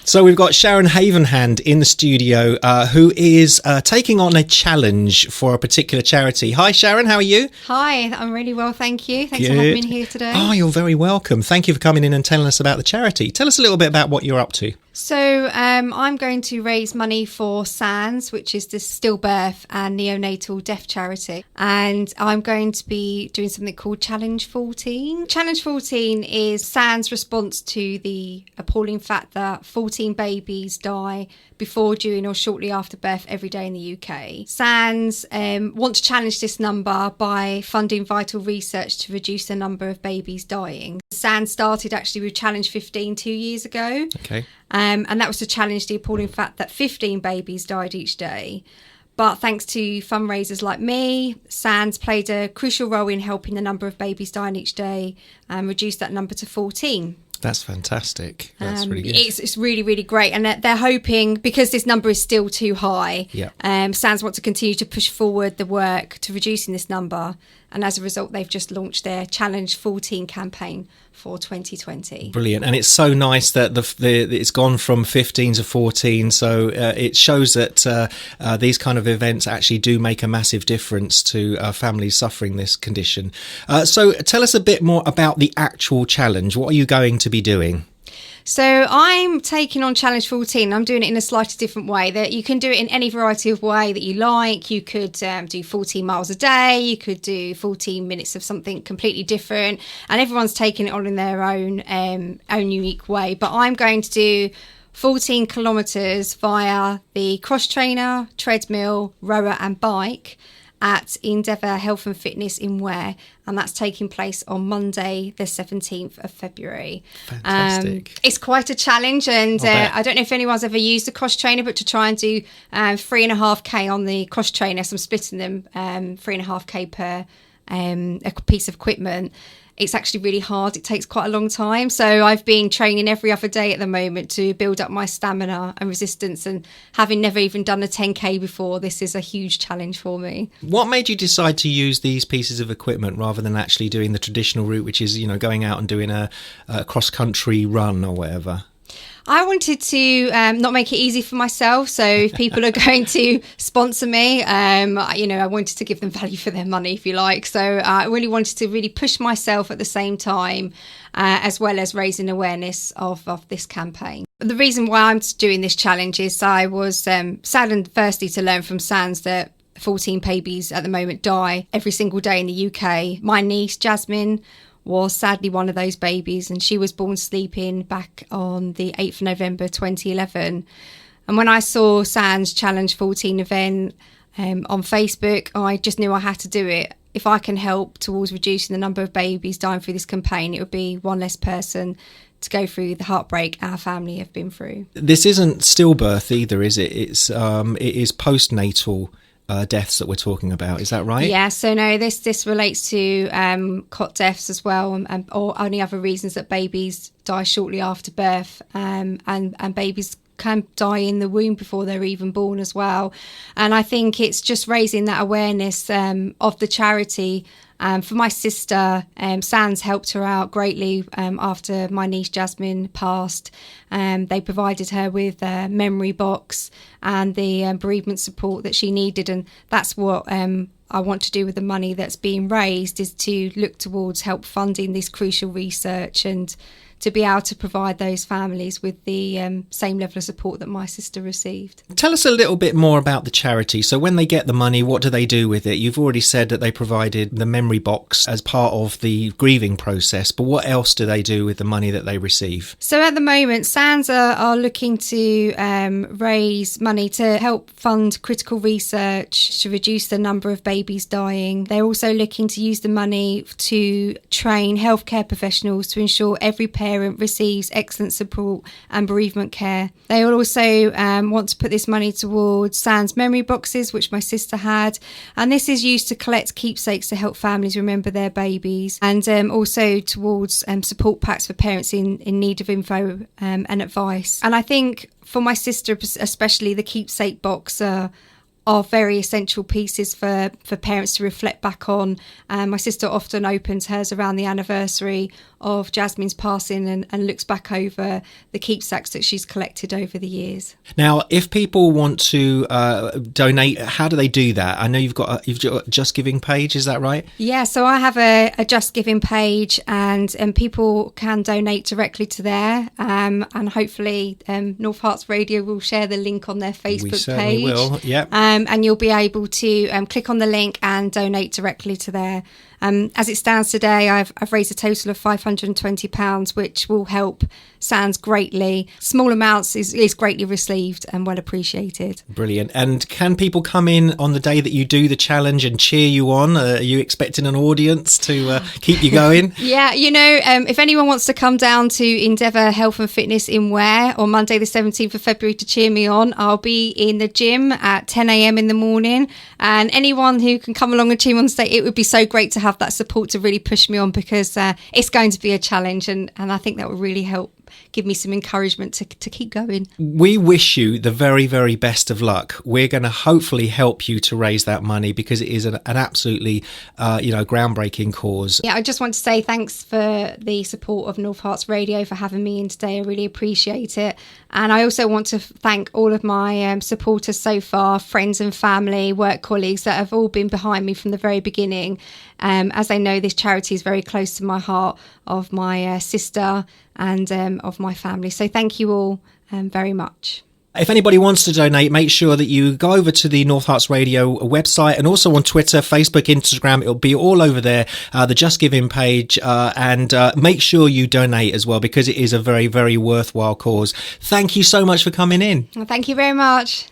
So we've got Sharon Havenhand in the studio, who is taking on a challenge for a particular charity. Hi, Sharon, how are you? Hi, I'm really well, thank you. Thanks for having me here today. Oh, you're very welcome. Thank you for coming in and telling us about the charity. Tell us a little bit about what you're up to. So I'm going to raise money for SANS, which is the Stillbirth and Neonatal Death Charity. And I'm going to be doing something called Challenge 14. Challenge 14 is SANS' response to the appalling fact that 14 babies die before, during or shortly after birth every day in the UK. SANS want to challenge this number by funding vital research to reduce the number of babies dying. SANS started actually with Challenge 15 2 years ago. Okay. And that was to challenge the appalling fact that 15 babies died each day. But thanks to fundraisers like me, SANS played a crucial role in helping the number of babies dying each day and reduce that number to 14. That's fantastic. That's really good. It's really, really great. And they're hoping, because this number is still too high, SANS want to continue to push forward the work to reducing this number. And as a result, they've just launched their Challenge 14 campaign for 2020. Brilliant. And it's so nice that it's gone from 15 to 14. So it shows that these kind of events actually do make a massive difference to families suffering this condition. So tell us a bit more about the actual challenge. What are you going to be doing? So I'm taking on Challenge 14. I'm doing it in a slightly different way. That you can do it in any variety of way that you like. You could do 14 miles a day. You could do 14 minutes of something completely different. And everyone's taking it on in their own unique way. But I'm going to do 14 kilometres via the cross trainer, treadmill, rower and bike at Endeavour Health and Fitness in Ware, and that's taking place on Monday the 17th of February. Fantastic. It's quite a challenge, and I don't know if anyone's ever used a cross trainer, but to try and do 3.5k on the cross trainer, so I'm splitting them 3.5k per a piece of equipment. It's actually really hard. It takes quite a long time. So I've been training every other day at the moment to build up my stamina and resistance. And having never even done a 10k before, this is a huge challenge for me. What made you decide to use these pieces of equipment rather than actually doing the traditional route, which is, going out and doing a cross-country run or whatever? I wanted to not make it easy for myself. So if people are going to sponsor me, I wanted to give them value for their money, if you like. So I really wanted to really push myself at the same time, as well as raising awareness of this campaign. The reason why I'm doing this challenge is I was saddened firstly to learn from SANS that 14 babies at the moment die every single day in the UK. My niece, Jasmine, was sadly one of those babies, and she was born sleeping back on the 8th of November 2011. And when I saw SANS Challenge 14 event on Facebook, I just knew I had to do it. If I can help towards reducing the number of babies dying through this campaign, it would be one less person to go through the heartbreak our family have been through. This isn't stillbirth either, is it? It is postnatal deaths that we're talking about, is that right? Yeah, so no, this relates to cot deaths as well, or only other reasons that babies die shortly after birth, and babies can die in the womb before they're even born as well. And I think it's just raising that awareness of the charity. For my sister, SANS helped her out greatly after my niece Jasmine passed. They provided her with a memory box and the bereavement support that she needed, and that's what I want to do with the money that's being raised, is to look towards help funding this crucial research and to be able to provide those families with the same level of support that my sister received. Tell us a little bit more about the charity. So when they get the money, what do they do with it? You've already said that they provided the memory box as part of the grieving process, but what else do they do with the money that they receive? So at the moment, SANS are looking to raise money to help fund critical research to reduce the number of babies dying. They're also looking to use the money to train healthcare professionals to ensure every parent receives excellent support and bereavement care. They will also want to put this money towards SANS memory boxes, which my sister had, and this is used to collect keepsakes to help families remember their babies, and also towards support packs for parents in need of info and advice. And I think for my sister especially, the keepsake box are very essential pieces for parents to reflect back on. My sister often opens hers around the anniversary of Jasmine's passing and looks back over the keepsakes that she's collected over the years. Now, if people want to donate, how do they do that? I know you've got a Just Giving page, is that right? Yeah, so I have a Just Giving page, and people can donate directly to there, and hopefully North Herts Radio will share the link on their Facebook We certainly page. will, yep. And you'll be able to click on the link and donate directly to there. As it stands today, I've raised a total of £520, which will help SANS greatly. Small amounts is greatly received and well appreciated. Brilliant. And can people come in on the day that you do the challenge and cheer you on? Are you expecting an audience to keep you going? Yeah, if anyone wants to come down to Endeavour Health and Fitness in Ware on Monday the 17th of February to cheer me on, I'll be in the gym at 10 a.m. in the morning. And anyone who can come along and cheer me on stage, it would be so great to have that support to really push me on, because it's going to be a challenge, and I think that will really help give me some encouragement to keep going. We wish you the very, very best of luck. We're going to hopefully help you to raise that money, because it is an absolutely groundbreaking cause. Yeah, I just want to say thanks for the support of North Herts Radio for having me in today. I really appreciate it. And I also want to thank all of my supporters so far, friends and family, work colleagues that have all been behind me from the very beginning. As they know, this charity is very close to my heart, of my sister and of my family. So thank you all very much. If anybody wants to donate, make sure that you go over to the North Herts Radio website, and also on Twitter, Facebook, Instagram. It'll be all over there, the Just Giving page, and make sure you donate as well, because it is a very, very worthwhile cause. Thank you so much for coming in. Well, thank you very much.